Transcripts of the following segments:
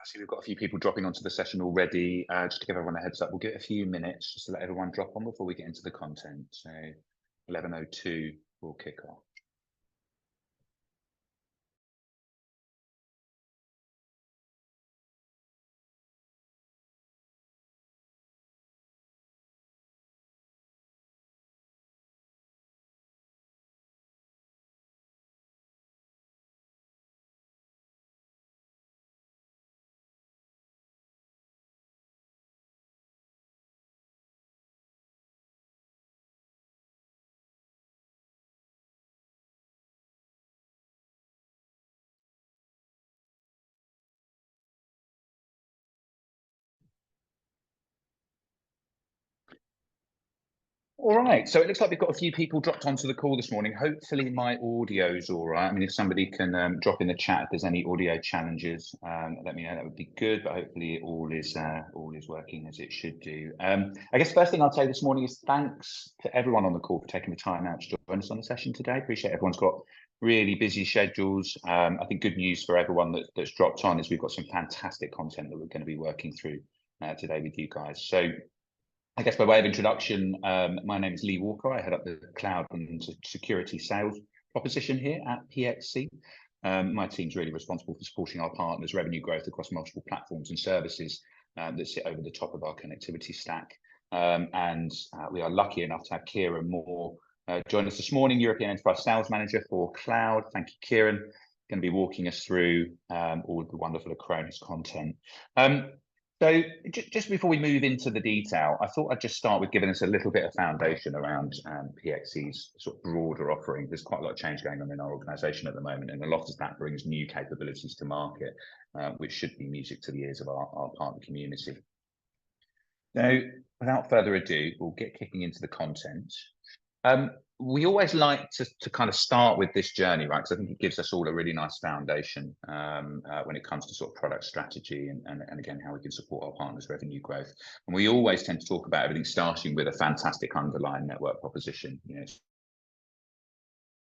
I see we've got a few people dropping onto the session already. Just to give everyone a heads up, we'll give it a few minutes just to let everyone drop on before we get into the content. So 11:02 we'll kick off. All right, so it looks like we've got a few people dropped onto the call this morning. Hopefully my audio's all right. I mean, if somebody can drop in the chat if there's any audio challenges, let me know. That would be good, but hopefully all is working as it should do. I guess first thing I'd say this morning is thanks to everyone on the call for taking the time out to join us on the session today. Appreciate everyone's got really busy schedules. I think good news for everyone that's dropped on is we've got some fantastic content that we're going to be working through today with you guys. So I guess by way of introduction, my name is Lee Walker. I head up the cloud and security sales proposition here at PXC. My team's really responsible for supporting our partners' revenue growth across multiple platforms and services that sit over the top of our connectivity stack. We are lucky enough to have Kieran Moore join us this morning, European Enterprise Sales Manager for Cloud. Thank you, Kieran. Going to be walking us through all of the wonderful Acronis content. So just before we move into the detail, I thought I'd just start with giving us a little bit of foundation around PXC's sort of broader offering. There's quite a lot of change going on in our organisation at the moment, and a lot of that brings new capabilities to market, which should be music to the ears of our partner community. Now, without further ado, we'll get kicking into the content. We always like to kind of start with this journey, right? Because I think it gives us all a really nice foundation when it comes to sort of product strategy and again, how we can support our partners' revenue growth. And we always tend to talk about everything starting with a fantastic underlying network proposition. You know, it's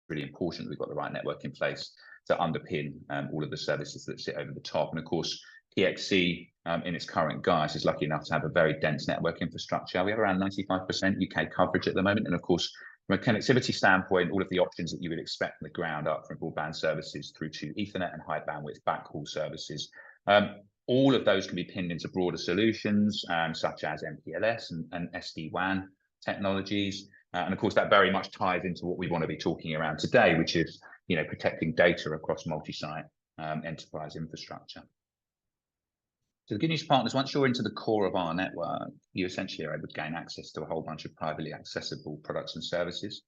really important that we've got the right network in place to underpin all of the services that sit over the top. And of course, PXC in its current guise is lucky enough to have a very dense network infrastructure. We have around 95% UK coverage at the moment. And of course, from a connectivity standpoint, all of the options that you would expect from the ground up, from broadband services through to Ethernet and high bandwidth backhaul services, all of those can be pinned into broader solutions such as MPLS and SD-WAN technologies. And of course, that very much ties into what we want to be talking around today, which is, you know, protecting data across multi-site enterprise infrastructure. So the good news, partners, once you're into the core of our network, you essentially are able to gain access to a whole bunch of privately accessible products and services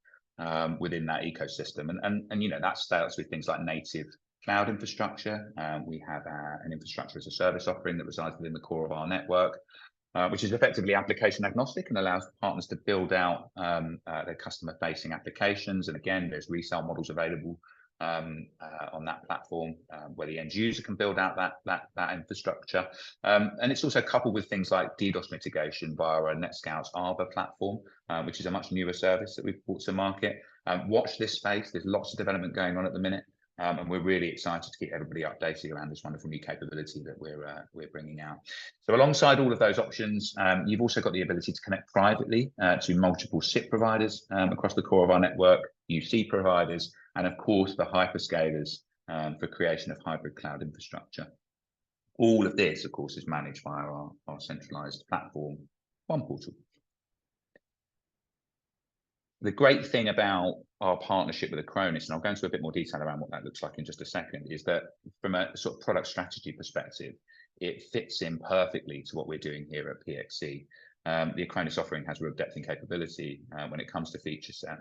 within that ecosystem. And you know, that starts with things like native cloud infrastructure. We have an infrastructure as a service offering that resides within the core of our network, which is effectively application agnostic and allows partners to build out their customer-facing applications. And again, there's resale models available on that platform where the end user can build out that infrastructure. And it's also coupled with things like DDoS mitigation via our NetScout's Arbor platform, which is a much newer service that we've brought to market. Watch this space. There's lots of development going on at the minute. And we're really excited to keep everybody updated around this wonderful new capability that we're bringing out. So alongside all of those options, you've also got the ability to connect privately to multiple SIP providers across the core of our network, UC providers, and of course the hyperscalers for creation of hybrid cloud infrastructure. All of this, of course, is managed via our centralized platform, One Portal. The great thing about our partnership with Acronis, and I'll go into a bit more detail around what that looks like in just a second, is that from a sort of product strategy perspective, it fits in perfectly to what we're doing here at PXC. The Acronis offering has real depth and capability when it comes to feature set.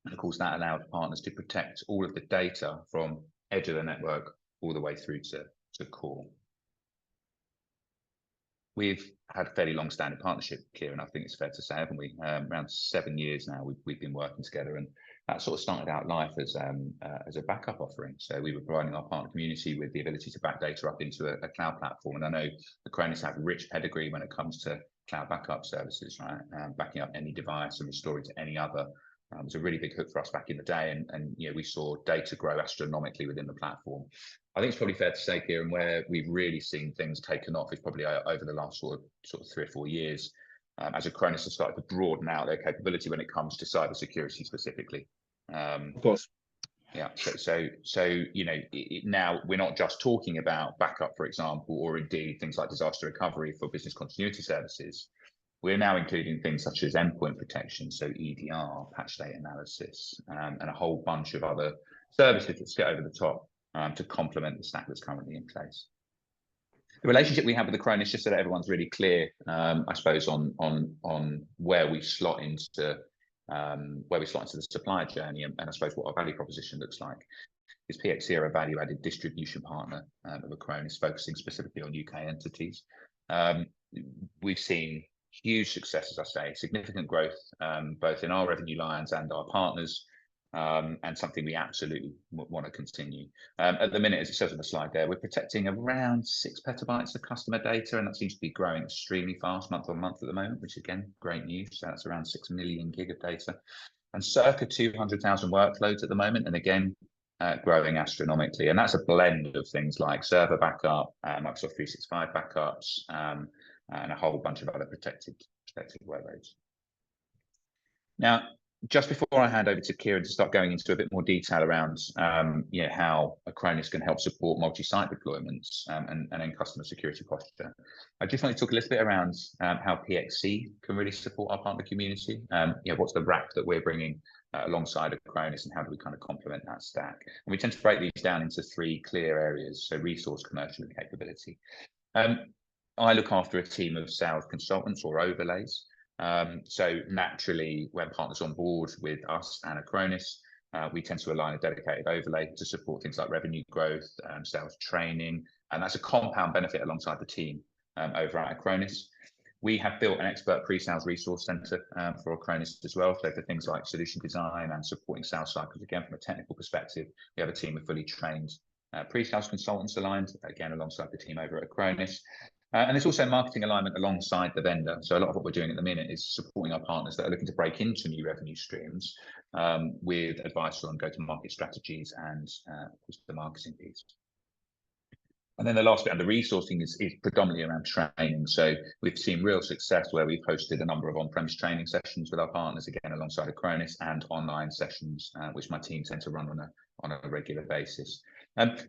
And of course, that allows partners to protect all of the data from edge of the network all the way through to core. We've had a fairly long-standing partnership, Kieran, I think it's fair to say, haven't we? Around 7 years now, we've been working together, and that sort of started out life as a backup offering. So we were providing our partner community with the ability to back data up into a cloud platform. And I know Acronis have a rich pedigree when it comes to cloud backup services, right? Backing up any device and restoring to any other It was a really big hook for us back in the day, and you know, we saw data grow astronomically within the platform. I think it's probably fair to say, Kieran, where we've really seen things taken off is probably over the last sort of 3 or 4 years, as Acronis has started to broaden out their capability when it comes to cybersecurity specifically. Of course. Yeah, so you know, now we're not just talking about backup, for example, or indeed things like disaster recovery for business continuity services. We're now including things such as endpoint protection, so EDR, patch data analysis, and a whole bunch of other services that sit over the top to complement the stack that's currently in place. The relationship we have with Acronis, just so that everyone's really clear, I suppose, on where we slot into the supplier journey, and I suppose what our value proposition looks like, is PXC are a value-added distribution partner of Acronis, focusing specifically on UK entities. We've seen huge success, as I say, significant growth, both in our revenue lines and our partners, and something we absolutely want to continue. At the minute, as it says on the slide there, we're protecting around 6 petabytes of customer data, and that seems to be growing extremely fast month on month at the moment, which again, great news. So that's around 6 million gig of data, and circa 200,000 workloads at the moment, and again, growing astronomically. And that's a blend of things like server backup, Microsoft 365 backups, and a whole bunch of other protected workloads. Now, just before I hand over to Kieran to start going into a bit more detail around you know, how Acronis can help support multi-site deployments and then customer security posture, I just want to talk a little bit around how PXC can really support our partner community. You know, what's the wrap that we're bringing alongside Acronis, and how do we kind of complement that stack? And we tend to break these down into 3 clear areas: so resource, commercial, and capability. I look after a team of sales consultants or overlays. So naturally, when partners on board with us and Acronis, we tend to align a dedicated overlay to support things like revenue growth, sales training, and that's a compound benefit alongside the team over at Acronis. We have built an expert pre-sales resource center for Acronis as well. So for things like solution design and supporting sales cycles, again, from a technical perspective, we have a team of fully trained pre-sales consultants aligned, again, alongside the team over at Acronis. And there's also marketing alignment alongside the vendor. So a lot of what we're doing at the minute is supporting our partners that are looking to break into new revenue streams with advice on go-to-market strategies and the marketing piece. And then the last bit on the resourcing is predominantly around training. So we've seen real success where we've hosted a number of on-premise training sessions with our partners, again, alongside Acronis, and online sessions, which my team tend to run on a regular basis.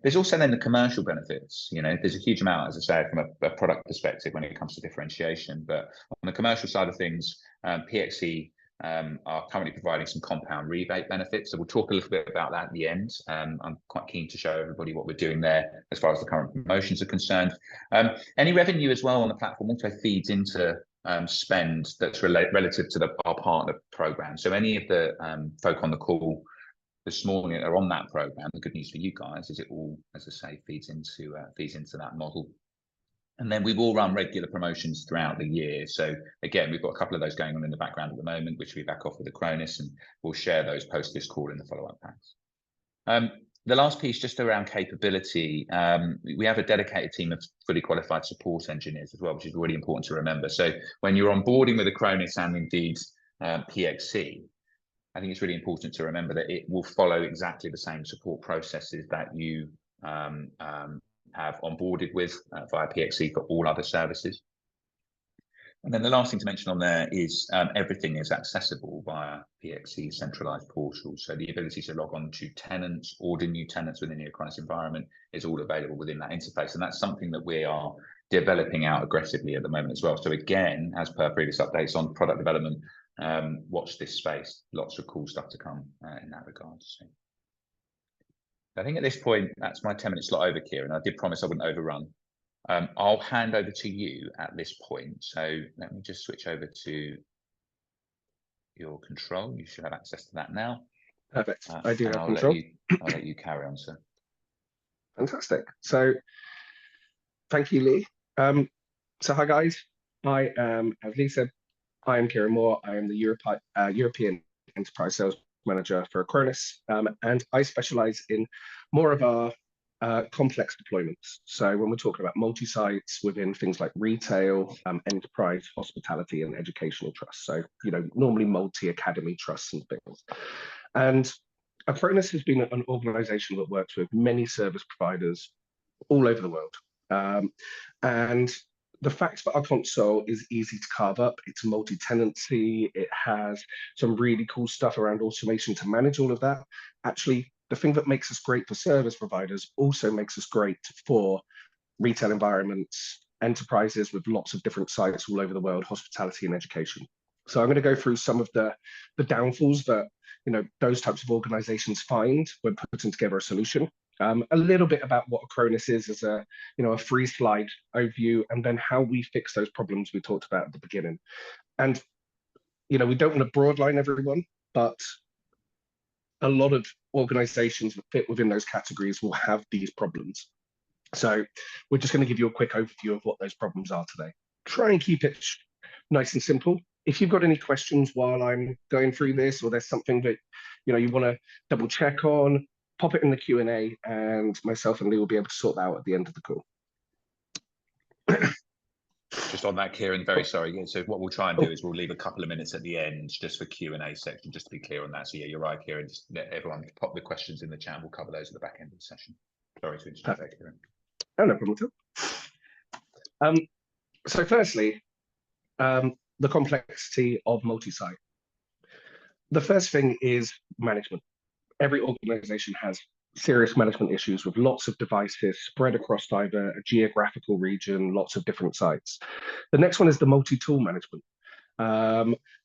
There's also then the commercial benefits. You know, there's a huge amount, as I say, from a product perspective when it comes to differentiation. But on the commercial side of things, PXC are currently providing some compound rebate benefits. So we'll talk a little bit about that at the end. I'm quite keen to show everybody what we're doing there as far as the current promotions are concerned. Any revenue as well on the platform also feeds into spend that's relative to our partner program. So any of the folk on the call this morning are on that program. The good news for you guys is it all, as I say, feeds into that model. And then we will run regular promotions throughout the year. So again, we've got a couple of those going on in the background at the moment, which we back off with Acronis, and we'll share those post this call in the follow-up packs. The last piece, just around capability, we have a dedicated team of fully qualified support engineers as well, which is really important to remember. So when you're onboarding with Acronis and indeed PXC, I think it's really important to remember that it will follow exactly the same support processes that you have onboarded with via PXC for all other services. And then the last thing to mention on there is everything is accessible via PXC's centralized portal. So the ability to log on to tenants, order new tenants within the Acronis environment is all available within that interface. And that's something that we are developing out aggressively at the moment as well. So again, as per previous updates on product development, watch this space. Lots of cool stuff to come in that regard. So I think at this point, that's my 10-minute slot over, Kieran. I did promise I wouldn't overrun. I'll hand over to you at this point. So let me just switch over to your control. You should have access to that now. Perfect. I do have control. I'll let you carry on, sir. Fantastic. So thank you, Lee. So hi, guys. I am, as Lee said, I am Kieran Moore. I am the European Enterprise Sales Manager for Acronis, and I specialize in more of our complex deployments. So when we're talking about multi-sites within things like retail, enterprise, hospitality, and educational trusts. So, normally multi-academy trusts and things. And Acronis has been an organization that works with many service providers all over the world. And the fact that our console is easy to carve up, it's multi-tenancy, it has some really cool stuff around automation to manage all of that. Actually, the thing that makes us great for service providers also makes us great for retail environments, enterprises with lots of different sites all over the world, hospitality and education. So I'm going to go through some of the downfalls that those types of organizations find when putting together a solution. A little bit about what Acronis is as a free slide overview, and then how we fix those problems we talked about at the beginning. And we don't want to broadline everyone, but a lot of organizations that fit within those categories will have these problems. So we're just going to give you a quick overview of what those problems are today. Try and keep it nice and simple. If you've got any questions while I'm going through this, or there's something that you want to double check on, pop it in the Q&A, and myself and Lee will be able to sort that out at the end of the call. Just on that, Kieran, very sorry. Yeah, so what we'll try and do is we'll leave a couple of minutes at the end just for Q&A section, just to be clear on that. So yeah, you're right, Kieran. Just let everyone pop the questions in the chat. We'll cover those at the back end of the session. Sorry to interrupt. Perfect. Kieran. Oh, no problem at all. So firstly, the complexity of multi-site. The first thing is management. Every organization has serious management issues with lots of devices spread across either a geographical region, lots of different sites. The next one is the multi-tool management.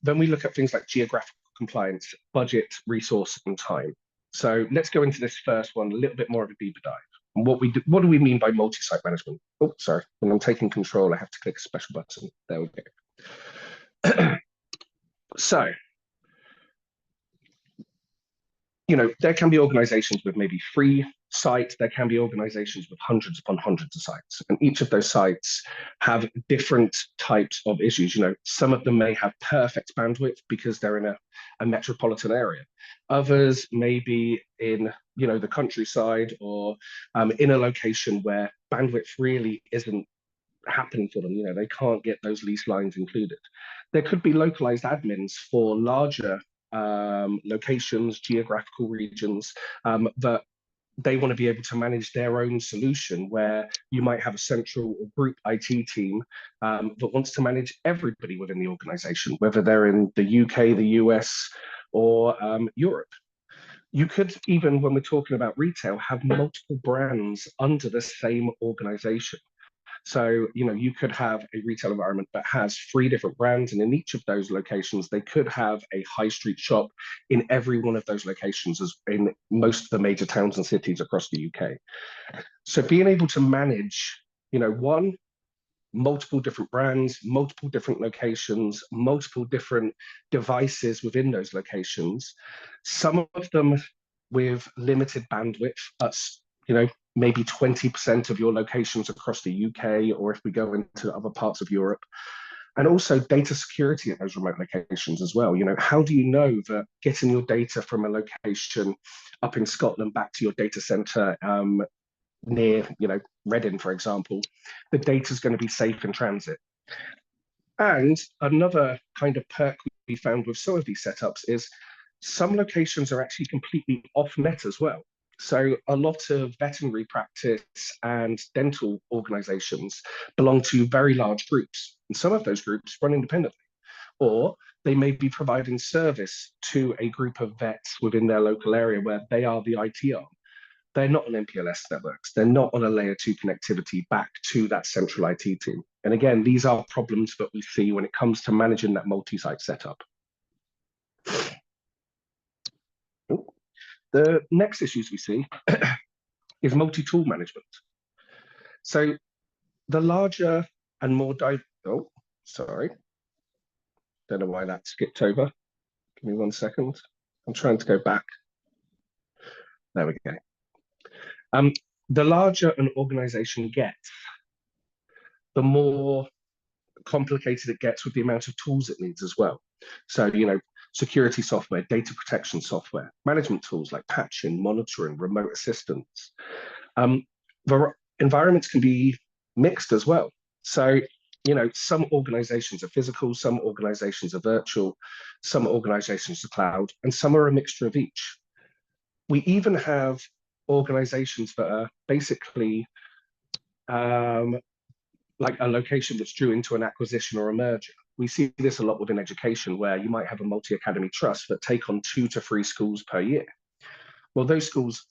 Then we look at things like geographical compliance, budget, resource, and time. So let's go into this first one, a little bit more of a deeper dive. And what do we mean by multi-site management? Oh, sorry, when I'm taking control, I have to click a special button. There we go. So, there can be organizations with maybe 3 sites, there can be organizations with hundreds upon hundreds of sites, and each of those sites have different types of issues. Some of them may have perfect bandwidth because they're in a metropolitan area. Others may be in, the countryside, or in a location where bandwidth really isn't happening for them. They can't get those lease lines included. There could be localized admins for larger locations, geographical regions, that they want to be able to manage their own solution, where you might have a central or group IT team that wants to manage everybody within the organization, whether they're in the UK, the US, or Europe. You could even, when we're talking about retail, have multiple brands under the same organization. So, you could have a retail environment that has 3 different brands, and in each of those locations, they could have a high street shop in every one of those locations, as in most of the major towns and cities across the UK. So being able to manage, multiple different brands, multiple different locations, multiple different devices within those locations, some of them with limited bandwidth, that's, maybe 20% of your locations across the UK, or if we go into other parts of Europe. And also data security at those remote locations as well. How do you know that getting your data from a location up in Scotland back to your data center near, Reading, for example, the data is going to be safe in transit? And another kind of perk we found with some of these setups is some locations are actually completely off net as well. So a lot of veterinary practice and dental organizations belong to very large groups, and some of those groups run independently, or they may be providing service to a group of vets within their local area where they are the IT arm. They're not on MPLS networks. They're not on a layer 2 connectivity back to that central IT team. And again, these are problems that we see when it comes to managing that multi-site setup. The next issues we see is multi-tool management. So the larger and more don't know why that skipped over. Give me 1 second. I'm trying to go back. There we go. The larger an organization gets, the more complicated it gets with the amount of tools it needs as well. So, security software, data protection software, management tools like patching, monitoring, remote assistance. The environments can be mixed as well. So, some organizations are physical, some organizations are virtual, some organizations are cloud, and some are a mixture of each. We even have organizations that are basically like a location that's due into an acquisition or a merger. We see this a lot within education, where you might have a multi-academy trust that take on 2 to 3 schools per year. Well, those schools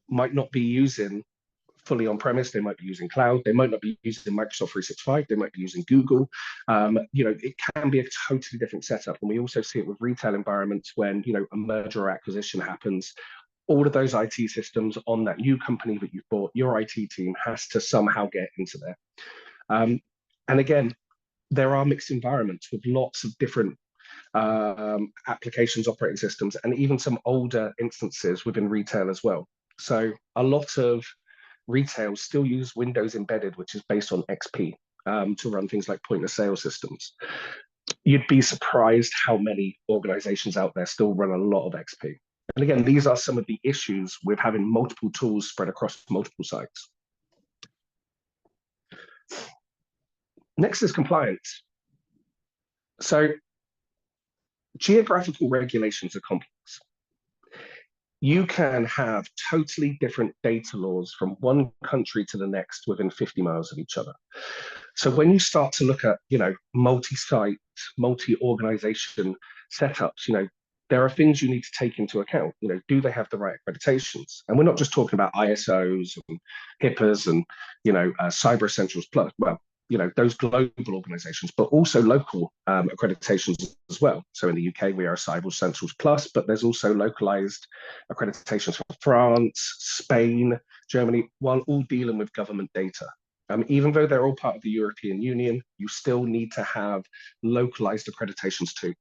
might not be using fully on premise, they might be using cloud, they might not be using Microsoft 365, they might be using Google. It can be a totally different setup. And we also see it with retail environments when, a merger or acquisition happens. All of those IT systems on that new company that you've bought, your IT team has to somehow get into there. And again, there are mixed environments with lots of different applications, operating systems, and even some older instances within retail as well. So a lot of retail still use Windows embedded, which is based on XP, to run things like point of sale systems. You'd be surprised how many organizations out there still run a lot of XP. And again, these are some of the issues with having multiple tools spread across multiple sites. Next is compliance. So geographical regulations are complex. You can have totally different data laws from one country to the next within 50 miles of each other. So when you start to look at, multi-site, multi-organization setups, there are things you need to take into account. Do they have the right accreditations? And we're not just talking about ISOs and HIPAAs and, Cyber Essentials Plus. Well, those global organizations, but also local accreditations as well. So in the UK, we are Cyber Essentials Plus, but there's also localized accreditations for France, Spain, Germany, while all dealing with government data. Even though they're all part of the European Union, you still need to have localized accreditations too.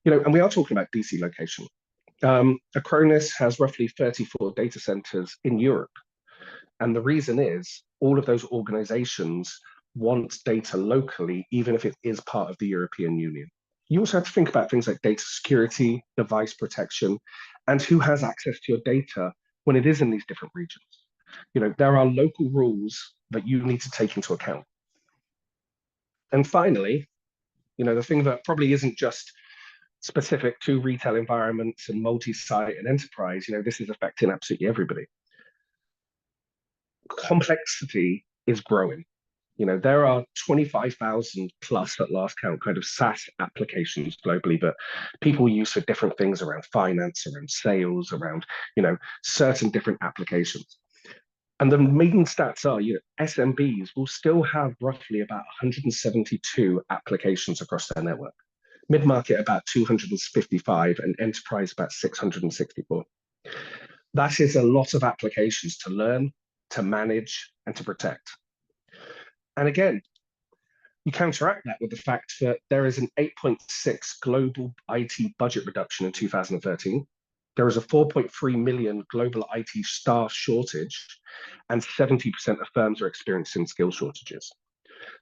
And we are talking about DC location. Acronis has roughly 34 data centers in Europe. And the reason is all of those organizations want data locally, even if it is part of the European Union. You also have to think about things like data security, device protection, and who has access to your data when it is in these different regions. There are local rules that you need to take into account. And finally, the thing that probably isn't just specific to retail environments and multi-site and enterprise, this is affecting absolutely everybody. Complexity is growing. There are 25,000 plus at last count kind of SaaS applications globally that people use for different things around finance, around sales, around, certain different applications. And the main stats are, SMBs will still have roughly about 172 applications across their network. Mid-market about 255 and enterprise about 664. That is a lot of applications to learn, to manage, and to protect. And again, you counteract that with the fact that there is an 8.6 global IT budget reduction in 2013. There is a 4.3 million global IT staff shortage, and 70% of firms are experiencing skill shortages.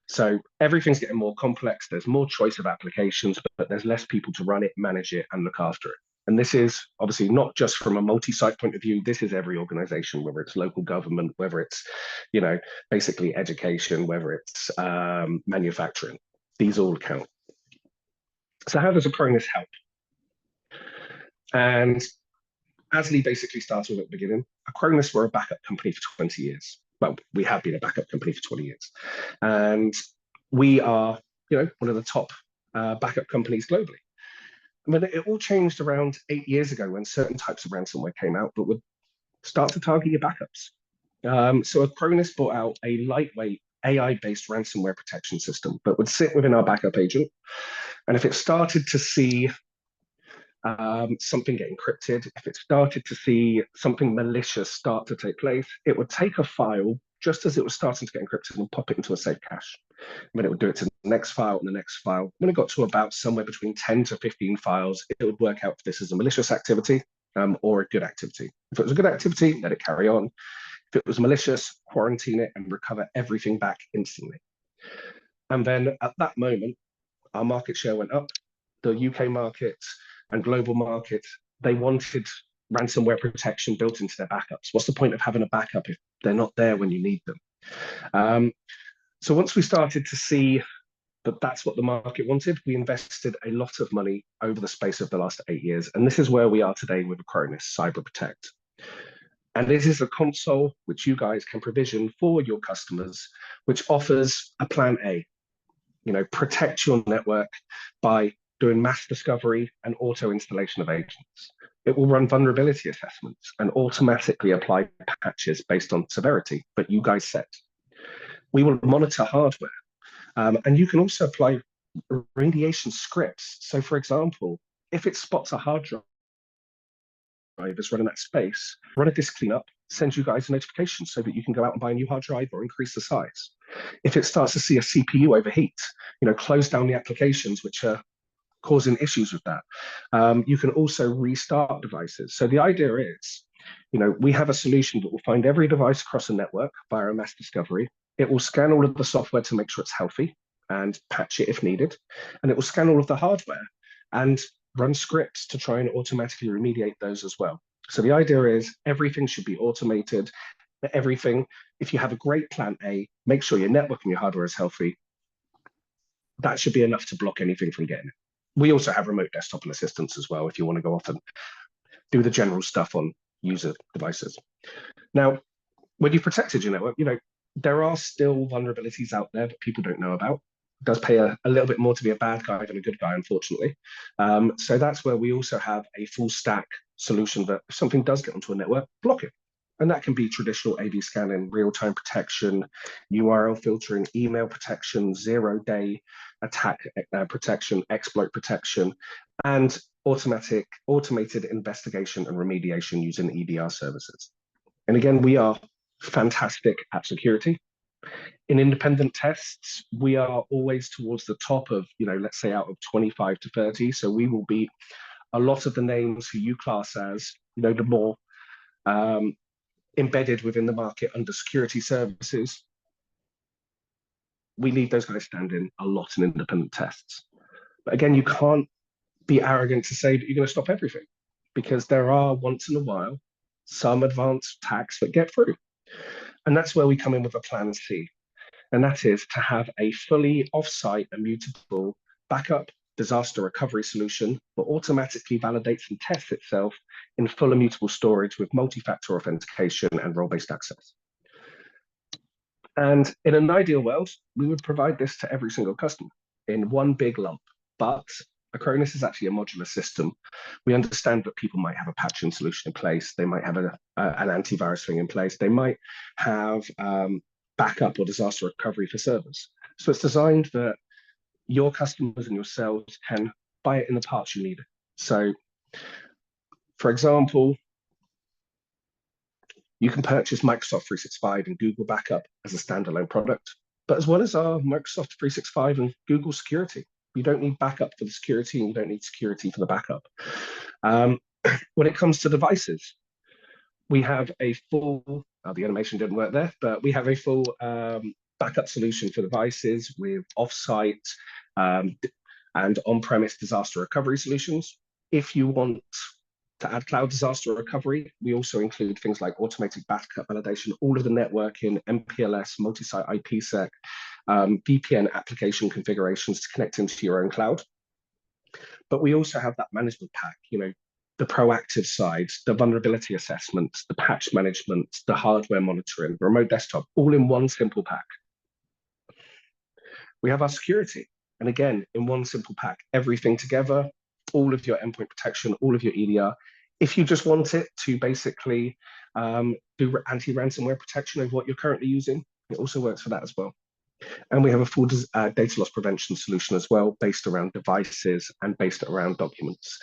So everything's getting more complex. There's more choice of applications, but there's less people to run it, manage it, and look after it. And this is obviously not just from a multi-site point of view. This is every organization, whether it's local government, whether it's, basically education, whether it's manufacturing. These all count. So how does Acronis help? And as Lee basically started at the beginning, Acronis were a backup company for 20 years. Well, we have been a backup company for 20 years. And we are, one of the top backup companies globally. I mean, it all changed around 8 years ago when certain types of ransomware came out that would start to target your backups. So Acronis brought out a lightweight AI-based ransomware protection system that would sit within our backup agent. And if it started to see something get encrypted, if it started to see something malicious start to take place, it would take a file just as it was starting to get encrypted and pop it into a safe cache. And then it would do it to the next file and the next file. When it got to about somewhere between 10 to 15 files, it would work out if this is a malicious activity or a good activity. If it was a good activity, let it carry on. If it was malicious, quarantine it and recover everything back instantly. And then at that moment, our market share went up. The UK market and global market, they wanted ransomware protection built into their backups. What's the point of having a backup if they're not there when you need them? So once we started to see that that's what the market wanted, we invested a lot of money over the space of the last 8 years. And this is where we are today with Acronis Cyber Protect. And this is a console which you guys can provision for your customers, which offers a plan A. Protect your network by doing mass discovery and auto installation of agents. It will run vulnerability assessments and automatically apply patches based on severity, but you guys set. We will monitor hardware. And you can also apply remediation scripts. So for example, if it spots a hard drive is running that space, run a disk cleanup, send you guys a notification so that you can go out and buy a new hard drive or increase the size. If it starts to see a CPU overheat, close down the applications which are causing issues with that. You can also restart devices. So the idea is, we have a solution that will find every device across a network via a mass discovery. It will scan all of the software to make sure it's healthy and patch it if needed. And it will scan all of the hardware and run scripts to try and automatically remediate those as well. So the idea is everything should be automated. Everything, if you have a great plan A, make sure your network and your hardware is healthy. That should be enough to block anything from getting it. We also have remote desktop and assistance as well if you want to go off and do the general stuff on user devices. Now, when you've protected your network, there are still vulnerabilities out there that people don't know about. It does pay a little bit more to be a bad guy than a good guy, unfortunately. So that's where we also have a full stack solution that if something does get onto a network, block it. And that can be traditional AV scanning, real-time protection, URL filtering, email protection, zero-day attack protection, exploit protection, and automated investigation and remediation using EDR services. And again, we are fantastic at security. In independent tests, we are always towards the top of, let's say out of 25 to 30. So we will beat a lot of the names who you class as, the more embedded within the market under security services. We leave those guys standing a lot in independent tests. But again, you can't be arrogant to say that you're going to stop everything, because there are once in a while some advanced attacks that get through. And that's where we come in with a plan C. And that is to have a fully offsite immutable backup disaster recovery solution that automatically validates and tests itself in full immutable storage with multi-factor authentication and role-based access. And in an ideal world, we would provide this to every single customer in one big lump. But Acronis is actually a modular system. We understand that people might have a patching solution in place. They might have an antivirus thing in place. They might have backup or disaster recovery for servers. So it's designed that your customers and yourselves can buy it in the parts you need. So, for example, you can purchase Microsoft 365 and Google Backup as a standalone product, but as well as our Microsoft 365 and Google Security. You don't need backup for the security, and you don't need security for the backup. When it comes to devices, we have a full, the animation didn't work there, but we have a full backup solution for devices with offsite and on-premise disaster recovery solutions. If you want to add cloud disaster recovery, we also include things like automated backup validation, all of the networking, MPLS, multi-site IPsec, VPN application configurations to connect into your own cloud. But we also have that management pack, the proactive side, the vulnerability assessments, the patch management, the hardware monitoring, the remote desktop, all in one simple pack. We have our security. And again, in one simple pack, everything together, all of your endpoint protection, all of your EDR. If you just want it to basically do anti-ransomware protection of what you're currently using, it also works for that as well. And we have a full data loss prevention solution as well, based around devices and based around documents.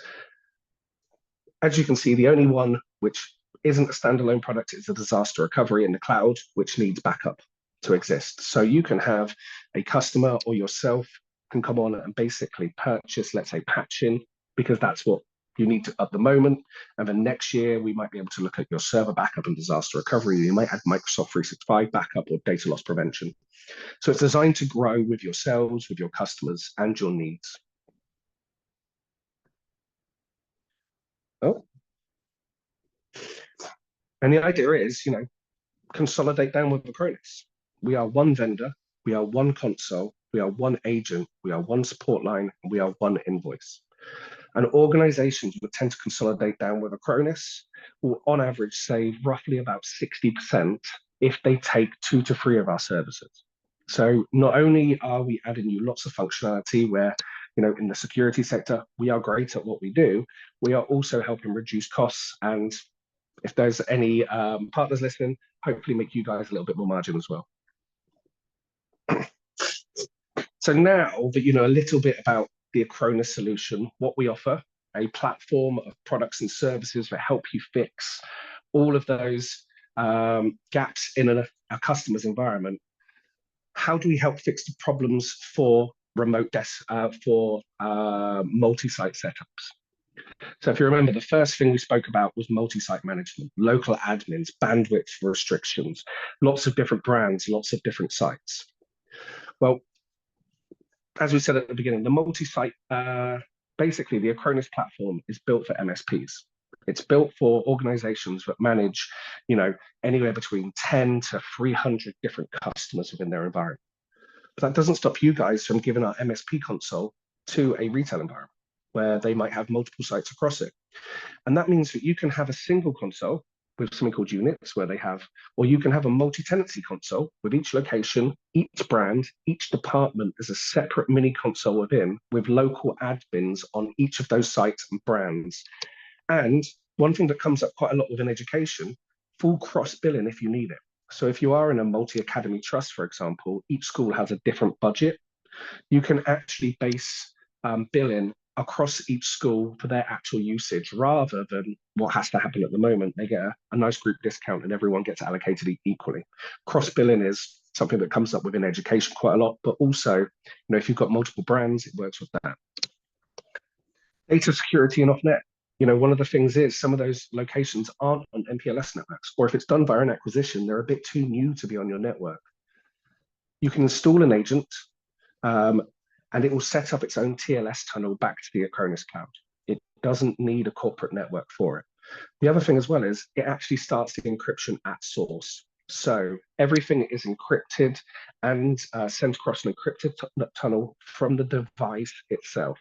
As you can see, the only one which isn't a standalone product is a disaster recovery in the cloud, which needs backup to exist. So you can have a customer or yourself can come on and basically purchase, let's say, patching, because that's what you need to, at the moment. And then next year, we might be able to look at your server backup and disaster recovery. You might add Microsoft 365 backup or data loss prevention. So it's designed to grow with yourselves, with your customers, and your needs. Oh, And the idea is, consolidate down with Acronis. We are one vendor, we are one console, we are one agent, we are one support line, and we are one invoice. And organizations would tend to consolidate down with Acronis will on average save roughly about 60% if they take 2 to 3 of our services. So not only are we adding you lots of functionality where, in the security sector, we are great at what we do, we are also helping reduce costs. And if there's any partners listening, hopefully make you guys a little bit more margin as well. So now that you know a little bit about the Acronis solution, what we offer, a platform of products and services that help you fix all of those gaps in a customer's environment. How do we help fix the problems for remote desks, for multi-site setups? So if you remember, the first thing we spoke about was multi-site management, local admins, bandwidth restrictions, lots of different brands, lots of different sites. Well, as we said at the beginning, the multi-site, basically the Acronis platform is built for MSPs. It's built for organizations that manage, anywhere between 10 to 300 different customers within their environment. But that doesn't stop you guys from giving our MSP console to a retail environment where they might have multiple sites across it. And that means that you can have a single console with something called units where they have, or you can have a multi-tenancy console with each location, each brand, each department as a separate mini console within with local admins on each of those sites and brands. And one thing that comes up quite a lot within education, full cross billing if you need it. So if you are in a multi-academy trust, for example, each school has a different budget. You can actually base billing across each school for their actual usage rather than what has to happen at the moment. They get a nice group discount and everyone gets allocated equally. Cross billing is something that comes up within education quite a lot, but also, if you've got multiple brands, it works with that. Data security and off-net. One of the things is some of those locations aren't on MPLS networks, or if it's done via an acquisition, they're a bit too new to be on your network. You can install an agent, and it will set up its own TLS tunnel back to the Acronis cloud. It doesn't need a corporate network for it. The other thing as well is it actually starts the encryption at source. So everything is encrypted and sent across an encrypted tunnel from the device itself.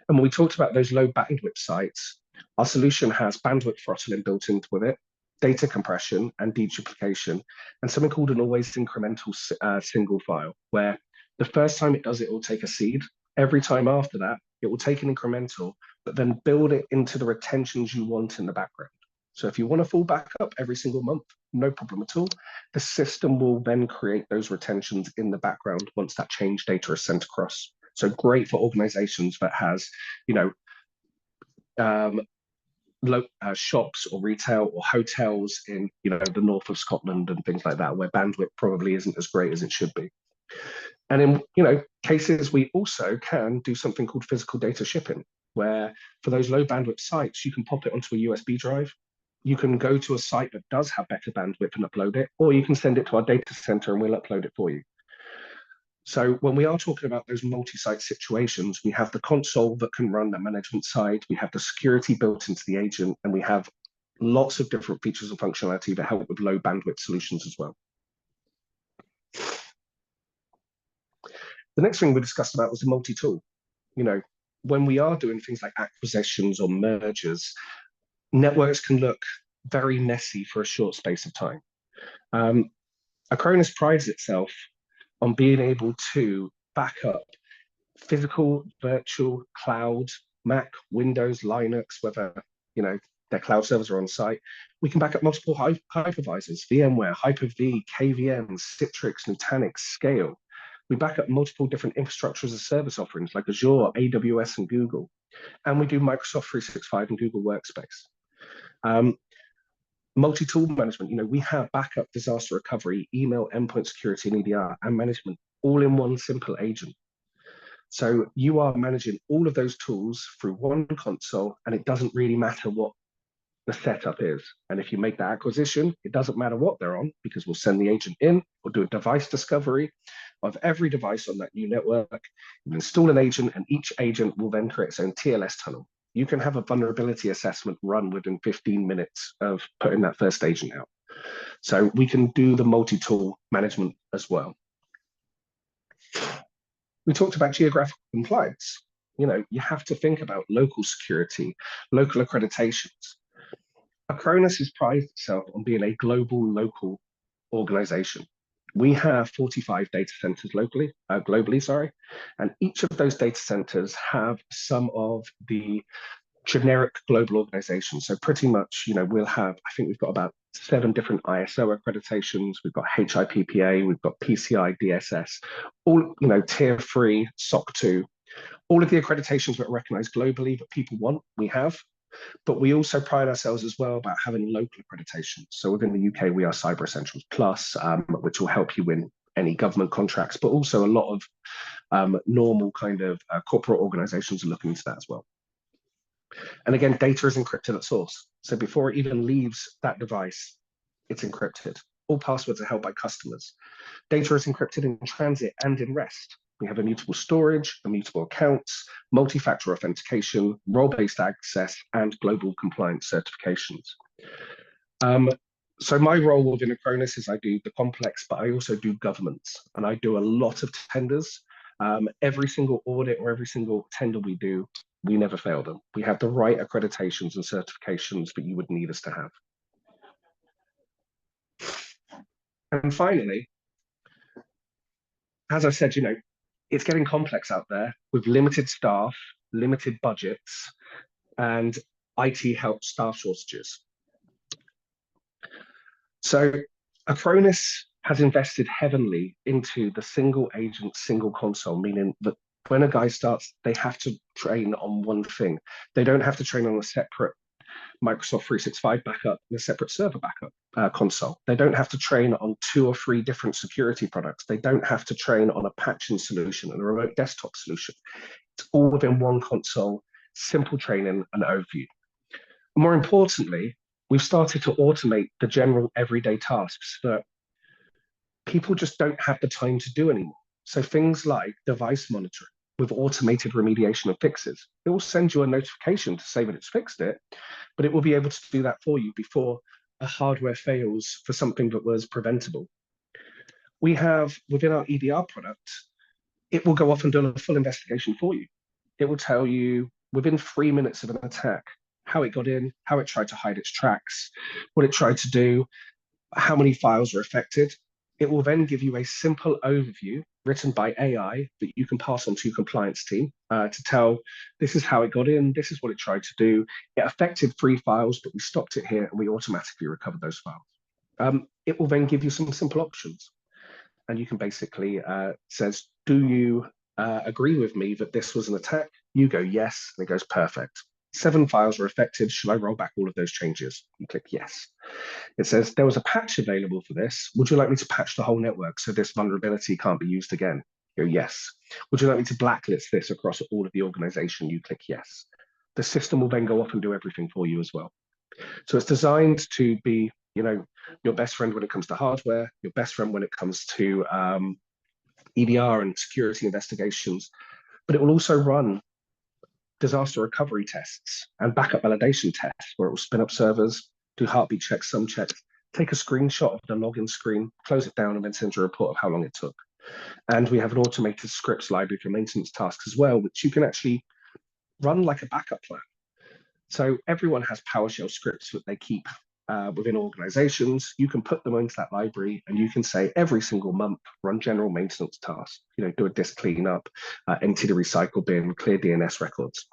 And when we talked about those low bandwidth sites, our solution has bandwidth throttling built into it, data compression and deduplication, and something called an always incremental single file, where the first time it does it will take a seed. Every time after that, it will take an incremental, but then build it into the retentions you want in the background. So if you want a full backup every single month, no problem at all. The system will then create those retentions in the background once that change data is sent across. So great for organizations that has, shops or retail or hotels in, the north of Scotland and things like that, where bandwidth probably isn't as great as it should be. And in cases, we also can do something called physical data shipping, where for those low bandwidth sites, you can pop it onto a USB drive. You can go to a site that does have better bandwidth and upload it, or you can send it to our data center and we'll upload it for you. So when we are talking about those multi-site situations, we have the console that can run the management side, we have the security built into the agent, and we have lots of different features and functionality that help with low bandwidth solutions as well. The next thing we discussed about was the multi-tool. When we are doing things like acquisitions or mergers, networks can look very messy for a short space of time. Acronis prides itself on being able to back up physical, virtual, cloud, Mac, Windows, Linux, whether their cloud servers are on site. We can back up multiple hypervisors, VMware, Hyper-V, KVM, Citrix, Nutanix, Scale. We back up multiple different infrastructure as a service offerings like Azure, AWS, and Google. And we do Microsoft 365 and Google Workspace. Multi-tool management, we have backup, disaster recovery, email, endpoint security, and EDR, and management, all in one simple agent. So you are managing all of those tools through one console, and it doesn't really matter what the setup is. And if you make that acquisition, it doesn't matter what they're on, because we'll send the agent in, we'll do a device discovery of every device on that new network, we'll install an agent, and each agent will then create its own TLS tunnel. You can have a vulnerability assessment run within 15 minutes of putting that first agent out. So we can do the multi-tool management as well. We talked about geographical compliance. You have to think about local security, local accreditations. Acronis has prided itself on being a global local organization. We have 45 data centers globally, sorry, and each of those data centers have some of the generic global organizations. So pretty much, we'll have, I think we've got about 7 different ISO accreditations. We've got HIPPA, we've got PCI DSS, all, tier 3, SOC 2, all of the accreditations that are recognized globally that people want, we have. But we also pride ourselves as well about having local accreditation. So within the UK, we are Cyber Essentials Plus, which will help you win any government contracts, but also a lot of normal kind of corporate organizations are looking into that as well. And again, data is encrypted at source. So before it even leaves that device, it's encrypted. All passwords are held by customers. Data is encrypted in transit and in rest. We have immutable storage, immutable accounts, multi-factor authentication, role-based access, and global compliance certifications. So my role within Acronis is I do the complex, but I also do governance, and I do a lot of tenders. Every single audit or every single tender we do, we never fail them. We have the right accreditations and certifications that you would need us to have. And finally, as I said, it's getting complex out there with limited staff, limited budgets, and IT help staff shortages. So Acronis has invested heavily into the single agent, single console, meaning that when a guy starts, they have to train on one thing. They don't have to train on a separate Microsoft 365 backup and a separate server backup console. They don't have to train on 2 or 3 different security products. They don't have to train on a patching solution and a remote desktop solution. It's all within one console, simple training and overview. More importantly, we've started to automate the general everyday tasks that people just don't have the time to do anymore. So things like device monitoring with automated remediation and fixes. It will send you a notification to say that it's fixed it, but it will be able to do that for you before a hardware fails for something that was preventable. We have, within our EDR product, it will go off and do a full investigation for you. It will tell you within 3 minutes of an attack, how it got in, how it tried to hide its tracks, what it tried to do, how many files are affected. It will then give you a simple overview written by AI that you can pass on to your compliance team to tell, this is how it got in, this is what it tried to do. It affected 3 files, but we stopped it here and we automatically recovered those files. It will then give you some simple options. And you can basically, says, do you agree with me that this was an attack? You go, yes, and it goes, perfect. 7 files were affected. Should I roll back all of those changes? You click yes. It says there was a patch available for this. Would you like me to patch the whole network so this vulnerability can't be used again? You go, yes. Would you like me to blacklist this across all of the organization? You click yes. The system will then go off and do everything for you as well. So it's designed to be, your best friend when it comes to hardware, your best friend when it comes to EDR and security investigations, but it will also run disaster recovery tests and backup validation tests where it will spin up servers, do heartbeat checks, some checks, take a screenshot of the login screen, close it down, and then send you a report of how long it took. And we have an automated scripts library for maintenance tasks as well, which you can actually run like a backup plan. So everyone has PowerShell scripts that they keep within organizations. You can put them into that library and you can say every single month, run general maintenance tasks, do a disk cleanup, empty the recycle bin, clear DNS records.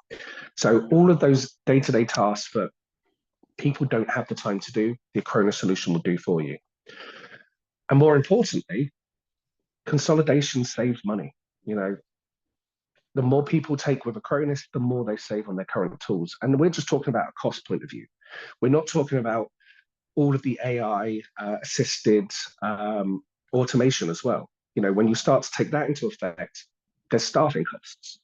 So all of those day-to-day tasks that people don't have the time to do, the Acronis solution will do for you. And more importantly, consolidation saves money. The more people take with Acronis, the more they save on their current tools. And we're just talking about a cost point of view. We're not talking about all of the AI assisted automation as well. When you start to take that into effect, there's staffing costs.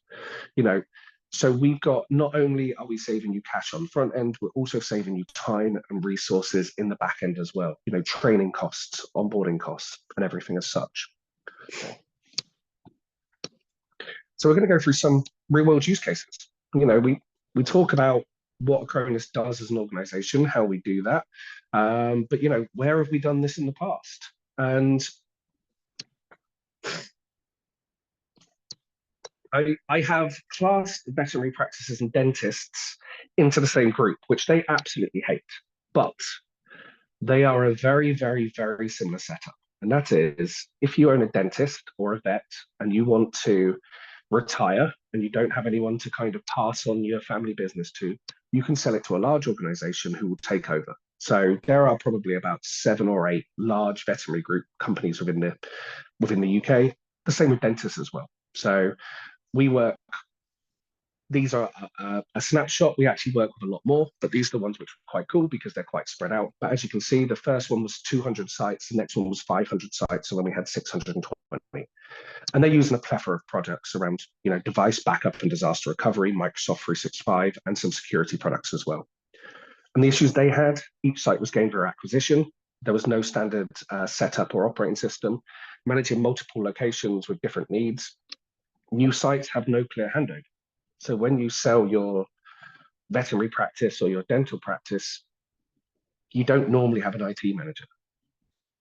So we've got, not only are we saving you cash on the front end, we're also saving you time and resources in the back end as well. Training costs, onboarding costs, and everything as such. So we're going to go through some real world use cases. we talk about what Acronis does as an organization, how we do that. But, where have we done this in the past? And I have classed veterinary practices and dentists into the same group, which they absolutely hate. But they are a very, very, very similar setup. And that is, if you own a dentist or a vet and you want to retire and you don't have anyone to kind of pass on your family business to, you can sell it to a large organization who will take over. So there are probably about 7 or 8 large veterinary group companies within the UK. The same with dentists as well. So we work, these are a snapshot. We actually work with a lot more, but these are the ones which are quite cool because they're quite spread out. But as you can see, the first one was 200 sites, the next one was 500 sites, and then we had 620. And they're using a plethora of products around, device backup and disaster recovery, Microsoft 365, and some security products as well. And the issues they had, each site was gained through acquisition. There was no standard setup or operating system, managing multiple locations with different needs. New sites have no clear handover. So when you sell your veterinary practice or your dental practice, you don't normally have an IT manager.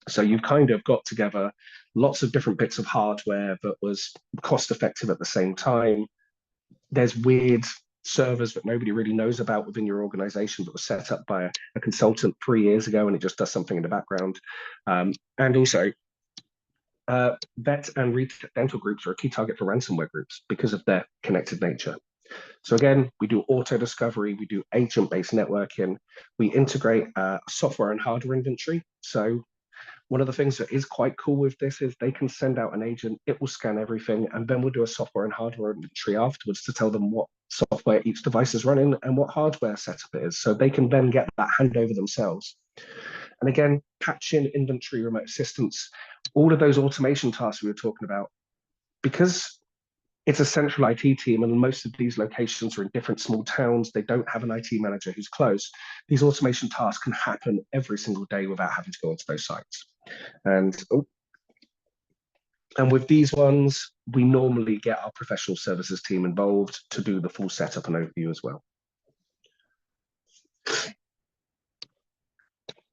So you've kind of got together lots of different bits of hardware that was cost effective at the same time. There's weird servers that nobody really knows about within your organization that was set up by a consultant 3 years ago, and it just does something in the background. And also, vet and dental groups are a key target for ransomware groups because of their connected nature. So again, we do auto discovery, we do agent-based networking, we integrate software and hardware inventory. So one of the things that is quite cool with this is they can send out an agent, it will scan everything, and then we'll do a software and hardware inventory afterwards to tell them what software each device is running and what hardware setup it is. So they can then get that handover themselves. And again, patching, inventory, remote assistance, all of those automation tasks we were talking about, because it's a central IT team and most of these locations are in different small towns, they don't have an IT manager who's close, these automation tasks can happen every single day without having to go onto those sites. And with these ones, we normally get our professional services team involved to do the full setup and overview as well.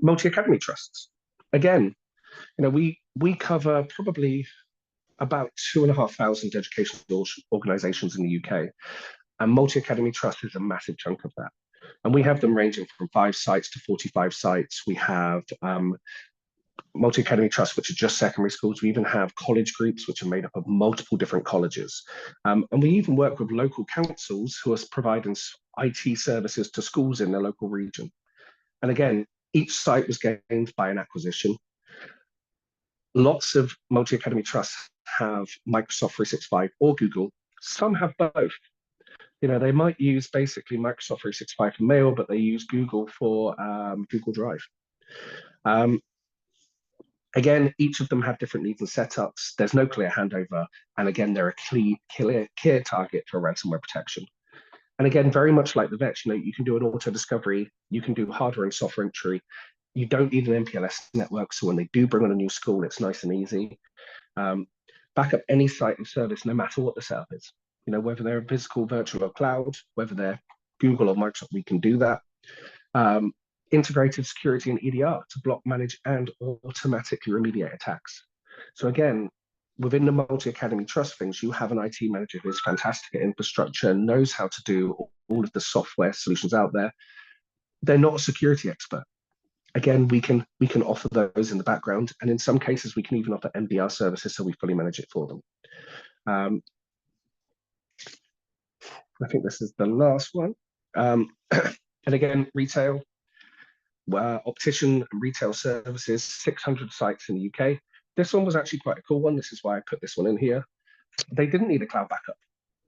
Multi-academy trusts. Again, we cover probably about 2,500 educational organizations in the UK, and multi-academy trust is a massive chunk of that. And we have them ranging from 5 sites to 45 sites. We have multi-academy trusts, which are just secondary schools. We even have college groups, which are made up of multiple different colleges. And we even work with local councils who are providing IT services to schools in their local region. And again, each site was gained by an acquisition. Lots of multi-academy trusts have Microsoft 365 or Google. Some have both. They might use basically Microsoft 365 for mail, but they use Google for Google Drive. Again, each of them have different needs and setups. There's no clear handover. And again, they're a clear target for ransomware protection. And again, very much like the vets, you can do an auto discovery, you can do hardware and software entry. You don't need an MPLS network. So when they do bring on a new school, it's nice and easy. Back up any site and service, no matter what the setup is. Whether they're physical, virtual, or cloud, whether they're Google or Microsoft, we can do that. Integrated security and EDR to block, manage, and automatically remediate attacks. So again, within the multi-academy trust things, you have an IT manager who is fantastic at infrastructure, knows how to do all of the software solutions out there. They're not a security expert. Again, we can offer those in the background, and in some cases, we can even offer MDR services, so we fully manage it for them. I think this is the last one. And again, retail, optician and retail services, 600 sites in the UK. This one was actually quite a cool one. This is why I put this one in here. They didn't need a cloud backup.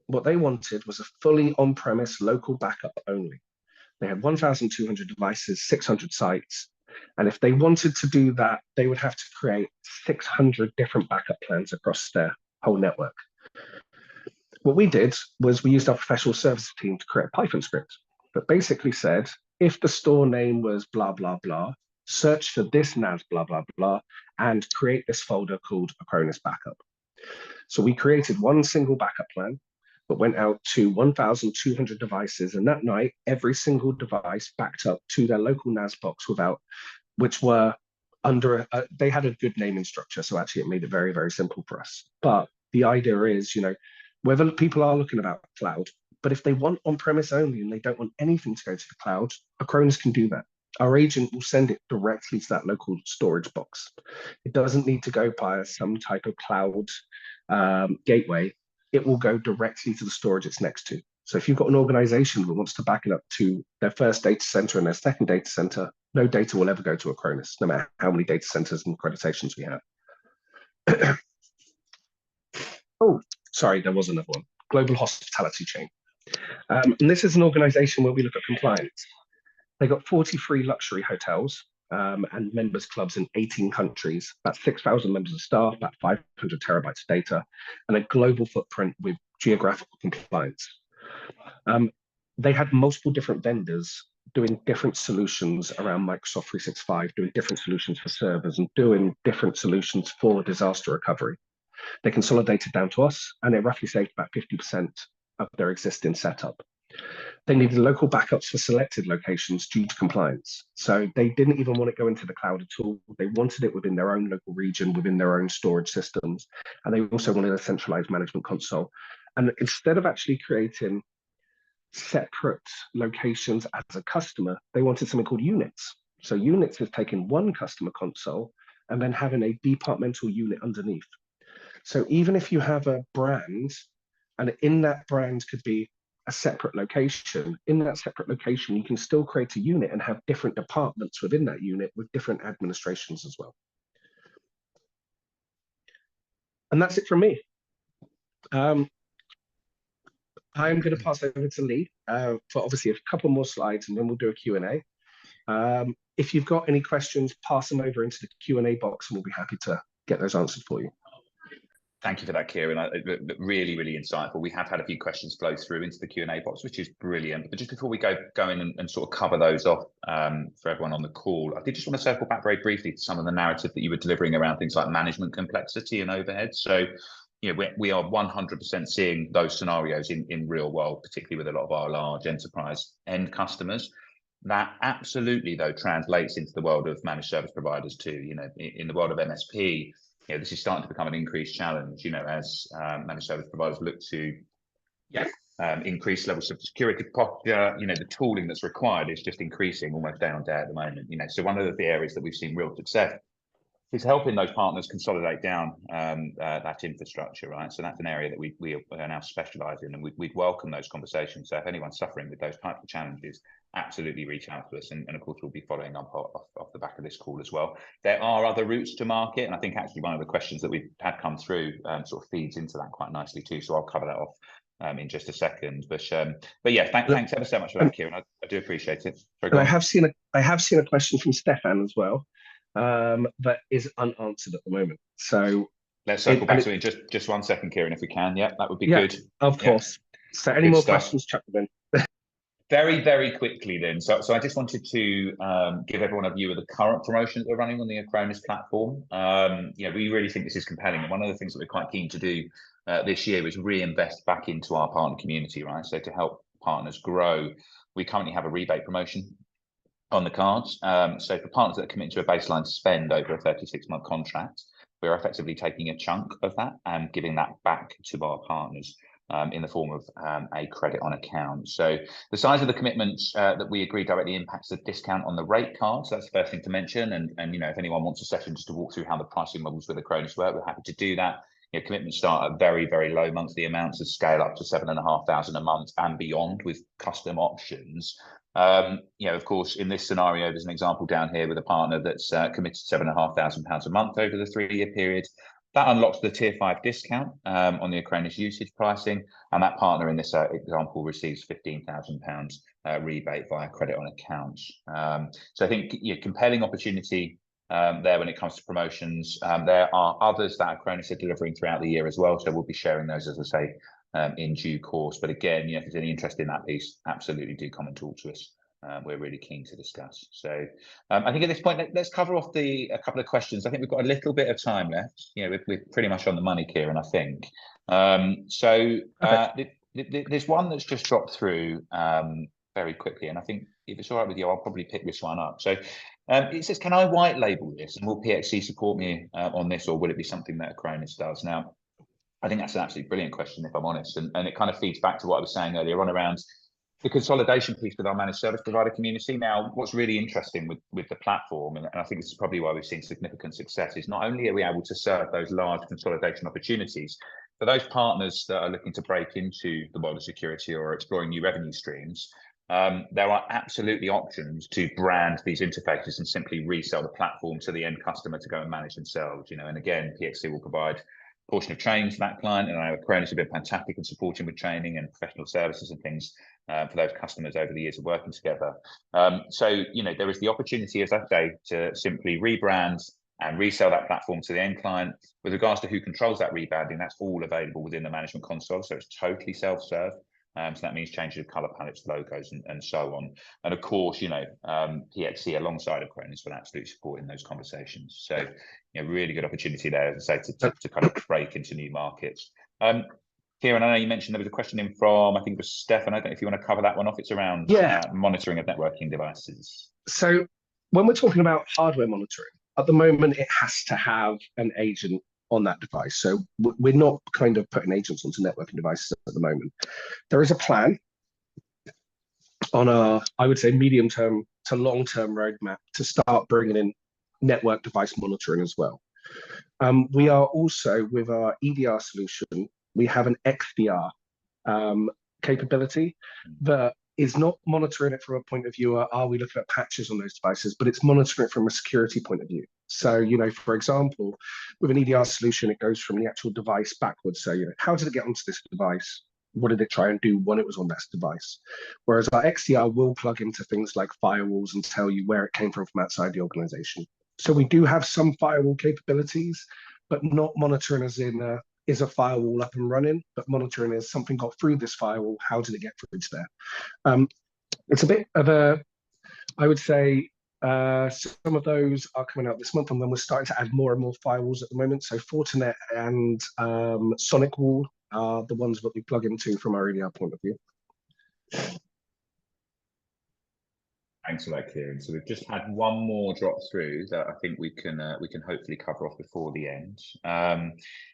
What they wanted was a fully on-premise local backup only. They had 1,200 devices, 600 sites. And if they wanted to do that, they would have to create 600 different backup plans across their whole network. What we did was we used our professional services team to create a Python script that basically said, if the store name was blah, blah, blah, search for this NAS, blah, blah, blah, and create this folder called Acronis Backup. So we created one single backup plan but went out to 1,200 devices. And that night, every single device backed up to their local NAS box which were under, they had a good naming structure. So actually it made it very, very simple for us. But the idea is, whether people are looking about cloud, but if they want on-premise only and they don't want anything to go to the cloud, Acronis can do that. Our agent will send it directly to that local storage box. It doesn't need to go via some type of cloud gateway. It will go directly to the storage it's next to. So if you've got an organization that wants to back it up to their first data center and their second data center, no data will ever go to Acronis, no matter how many data centers and accreditations we have. Oh, sorry, there was another one. Global hospitality chain. And this is an organization where we look at compliance. They got 43 luxury hotels and members clubs in 18 countries, about 6,000 members of staff, about 500 terabytes of data, and a global footprint with geographical compliance. They had multiple different vendors doing different solutions around Microsoft 365, doing different solutions for servers and doing different solutions for disaster recovery. They consolidated down to us, and it roughly saved about 50% of their existing setup. They needed local backups for selected locations due to compliance. So they didn't even want to go into the cloud at all. They wanted it within their own local region, within their own storage systems. And they also wanted a centralized management console. And instead of actually creating separate locations as a customer, they wanted something called units. So units is taking one customer console and then having a departmental unit underneath. So even if you have a brand, and in that brand could be a separate location, in that separate location, you can still create a unit and have different departments within that unit with different administrations as well. And that's it from me. I'm going to pass over to Lee for obviously a couple more slides, and then we'll do a Q&A. If you've got any questions, pass them over into the Q&A box, and we'll be happy to get those answered for you. Thank you for that, Kieran. Really, really insightful. We have had a few questions flow through into the Q&A box, which is brilliant. But just before we go in and sort of cover those off for everyone on the call, I did just want to circle back very briefly to some of the narrative that you were delivering around things like management complexity and overhead. So, we are 100% seeing those scenarios in real world, particularly with a lot of our large enterprise end customers. That absolutely, though, translates into the world of managed service providers too. In the world of MSP, this is starting to become an increased challenge, as managed service providers look to increase levels of security posture. The tooling that's required is just increasing almost day on day at the moment. So one of the areas that we've seen real success is helping those partners consolidate down that infrastructure, right? So that's an area that we are now specialised in, and we'd welcome those conversations. So if anyone's suffering with those types of challenges, absolutely reach out to us, and of course we'll be following up off the back of this call as well. There are other routes to market, and I think actually one of the questions that we've had come through sort of feeds into that quite nicely too. So I'll cover that off in just a second. But yeah, thanks ever so much for that, Kieran. I do appreciate it. And I have seen a question from Stefan as well. That is unanswered at the moment. So let's circle back to it in just 1 second, Kieran, if we can. Yeah, that would be good. Of course. So any more questions, chuck them in. Very, very quickly then. So I just wanted to give everyone a view of the current promotion that we're running on the Acronis platform. We really think this is compelling. And one of the things that we're quite keen to do this year is reinvest back into our partner community, right? So to help partners grow, we currently have a rebate promotion on the cards. So for partners that commit to a baseline spend over a 36-month contract, we're effectively taking a chunk of that and giving that back to our partners in the form of a credit on account. So the size of the commitment that we agree directly impacts the discount on the rate card. So that's the first thing to mention. And if anyone wants a session just to walk through how the pricing models with Acronis work, we're happy to do that. Commitments start at very, very low monthly amounts and scale up to 7,500 a month and beyond with custom options. Of course, in this scenario, there's an example down here with a partner that's committed £7,500 a month over the 3-year period. That unlocks the tier 5 discount on the Acronis usage pricing, and that partner in this example receives £15,000 rebate via credit on account. So I think compelling opportunity there when it comes to promotions. There are others that Acronis are delivering throughout the year as well, so we'll be sharing those, as I say, in due course. But again, if there's any interest in that piece, absolutely do come and talk to us. We're really keen to discuss. So I think at this point, let's cover off a couple of questions. I think we've got a little bit of time left. We're pretty much on the money, Kieran, I think. There's one that's just dropped through very quickly, and I think if it's all right with you, I'll probably pick this one up. So it says, can I white label this, and will PXC support me on this, or will it be something that Acronis does? Now, I think that's an absolutely brilliant question, if I'm honest, and it kind of feeds back to what I was saying earlier on around the consolidation piece with our managed service provider community. Now, what's really interesting with the platform, and I think this is probably why we've seen significant success, is not only are we able to serve those large consolidation opportunities, for those partners that are looking to break into the world of security or exploring new revenue streams, there are absolutely options to brand these interfaces and simply resell the platform to the end customer to go and manage themselves. And again, PXC will provide portion of training for that client, and I know Acronis have been fantastic in supporting with training and professional services and things for those customers over the years of working together. So there is the opportunity, as I say, to simply rebrand and resell that platform to the end client. With regards to who controls that rebranding, that's all available within the management console, so it's totally self-serve. So that means changing the color palettes, logos, and so on. And of course, PXC alongside Acronis will absolutely support in those conversations. So, really good opportunity there, as I say, to kind of break into new markets. Kieran, I know you mentioned there was a question in from, I think it was Stefan. I don't know if you want to cover that one off. It's around monitoring of networking devices. So when we're talking about hardware monitoring, at the moment, it has to have an agent on that device. So we're not kind of putting agents onto networking devices at the moment. There is a plan on a, I would say, medium-term to long-term roadmap to start bringing in network device monitoring as well. We are also, with our EDR solution, we have an XDR capability that is not monitoring it from a point of view of, are we looking at patches on those devices, but it's monitoring it from a security point of view. So, for example, with an EDR solution, it goes from the actual device backwards. So, how did it get onto this device? What did it try and do when it was on that device? Whereas our XDR will plug into things like firewalls and tell you where it came from outside the organization. So we do have some firewall capabilities, but not monitoring as in is a firewall up and running, but monitoring is something got through this firewall. How did it get through to there? It's a bit of a, I would say, some of those are coming out this month, and then we're starting to add more and more firewalls at the moment. So Fortinet and SonicWall are the ones that we plug into from our EDR point of view. Thanks for that, Kieran. So we've just had one more drop through that I think we can hopefully cover off before the end.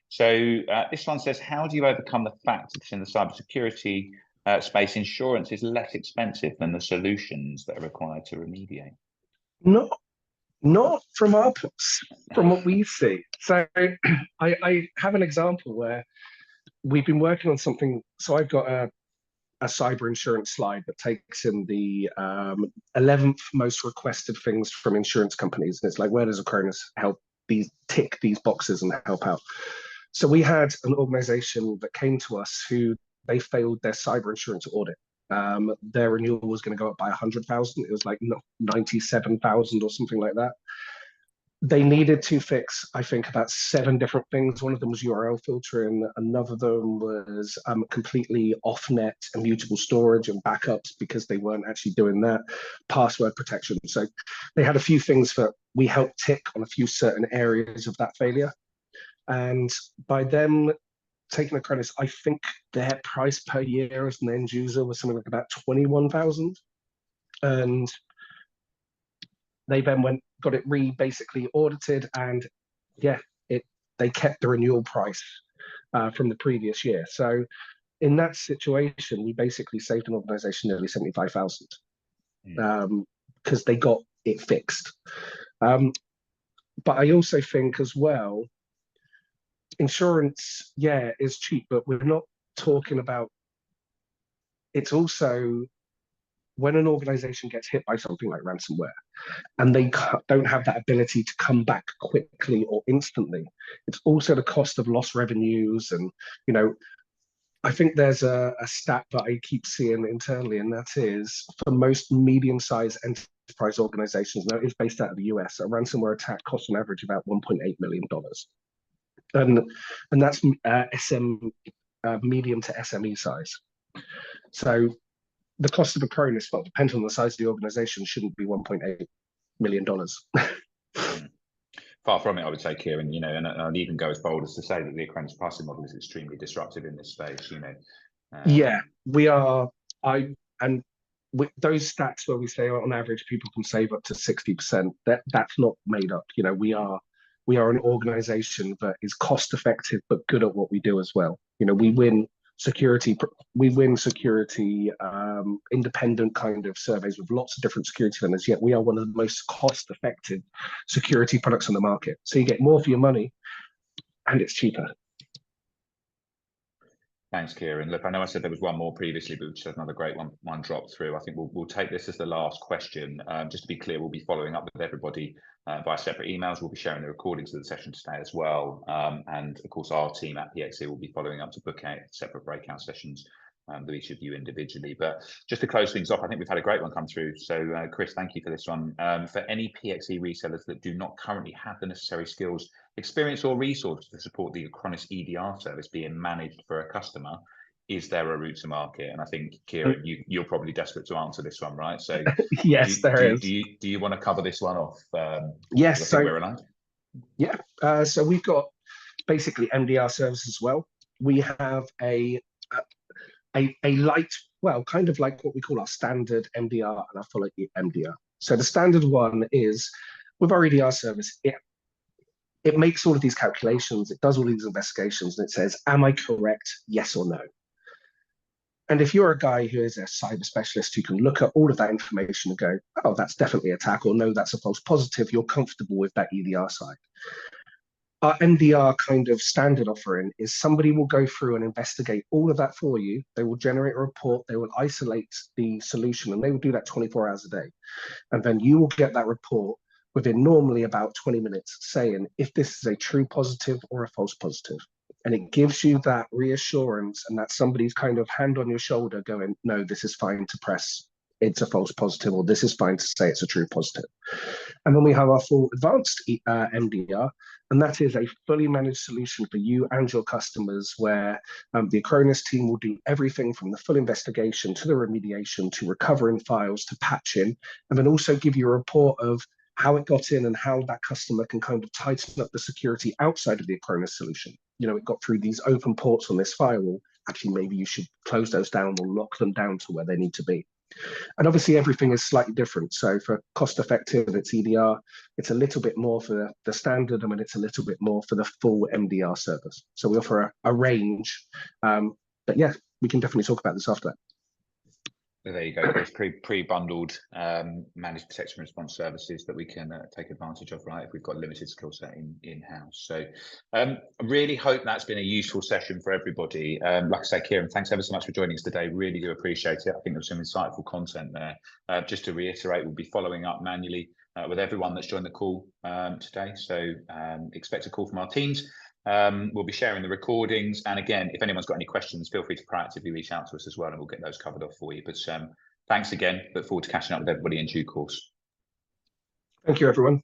So this one says, how do you overcome the fact that in the cybersecurity space, insurance is less expensive than the solutions that are required to remediate? Not from what we see. So I have an example where we've been working on something. So I've got a cyber insurance slide that takes in the 11th most requested things from insurance companies. And it's like, where does Acronis help tick these boxes and help out? So we had an organization that came to us who they failed their cyber insurance audit. Their renewal was going to go up by 100,000. It was like 97,000 or something like that. They needed to fix, I think, about 7 different things. One of them was URL filtering. Another of them was completely off-net immutable storage and backups because they weren't actually doing that. Password protection. So they had a few things that we helped tick on a few certain areas of that failure. And by them taking Acronis, I think their price per year as an end user was something like about 21,000. And they then got it basically audited, and they kept the renewal price from the previous year. So in that situation, we basically saved an organization nearly 75,000 because they got it fixed. But I also think as well, insurance, is cheap, but we're not talking about, it's also when an organization gets hit by something like ransomware and they don't have that ability to come back quickly or instantly, it's also the cost of lost revenues. And, I think there's a stat that I keep seeing internally, and that is for most medium-sized enterprise organizations, now it's based out of the US, a ransomware attack costs on average about $1.8 million. And that's medium to SME size. So the cost of Acronis, well, depending on the size of the organization, shouldn't be $1.8 million. Far from it, I would say, Kieran, and I'd even go as bold as to say that the Acronis pricing model is extremely disruptive in this space. Yeah, we are. And with those stats where we say on average people can save up to 60%, that's not made up. You know, we are an organization that is cost effective but good at what we do as well. You know, we win security independent kind of surveys with lots of different security vendors, yet we are one of the most cost effective security products on the market. So you get more for your money and it's cheaper. Thanks, Kieran. Look, I know I said there was one more previously, but we just had another great one dropped through. I think we'll take this as the last question. Just to be clear, we'll be following up with everybody via separate emails. We'll be sharing the recordings of the session today as well. And of course, our team at PXE will be following up to book out separate breakout sessions with each of you individually. But just to close things off, I think we've had a great one come through. So Chris, thank you for this one. For any PXE resellers that do not currently have the necessary skills, experience or resources to support the Acronis EDR service being managed for a customer, is there a route to market? And I think, Kieran, you're probably desperate to answer this one, right? So yes, do you want to cover this one off? Yes, I think we're aligned. Yeah, so we've got basically MDR service as well. We have a light, well, kind of like what we call our standard MDR and our full MDR. So the standard one is with our EDR service, it makes all of these calculations, it does all these investigations, and it says, am I correct, yes or no? And if you're a guy who is a cyber specialist who can look at all of that information and go, oh, that's definitely an attack, or no, that's a false positive, you're comfortable with that EDR side. Our MDR kind of standard offering is somebody will go through and investigate all of that for you. They will generate a report, they will isolate the solution, and they will do that 24 hours a day. And then you will get that report within normally about 20 minutes saying if this is a true positive or a false positive. And it gives you that reassurance and that somebody's kind of hand on your shoulder going, no, this is fine to press, it's a false positive, or this is fine to say it's a true positive. And then we have our full advanced MDR, and that is a fully managed solution for you and your customers where the Acronis team will do everything from the full investigation to the remediation to recovering files to patching, and then also give you a report of how it got in and how that customer can kind of tighten up the security outside of the Acronis solution. You know, it got through these open ports on this firewall. Actually, maybe you should close those down or lock them down to where they need to be. And obviously, everything is slightly different. So for cost effective, it's EDR. It's a little bit more for the standard, and then it's a little bit more for the full MDR service. So we offer a range. But yeah, we can definitely talk about this after that. There you go. There's pre-bundled managed detection and response services that we can take advantage of, right, if we've got a limited skill set in-house. So I really hope that's been a useful session for everybody. Like I say, Kieran, thanks ever so much for joining us today. Really do appreciate it. I think there's some insightful content there. Just to reiterate, we'll be following up manually with everyone that's joined the call today. So expect a call from our teams. We'll be sharing the recordings, and again, if anyone's got any questions, feel free to proactively reach out to us as well, and we'll get those covered off for you. But thanks again. Look forward to catching up with everybody in due course. Thank you, everyone.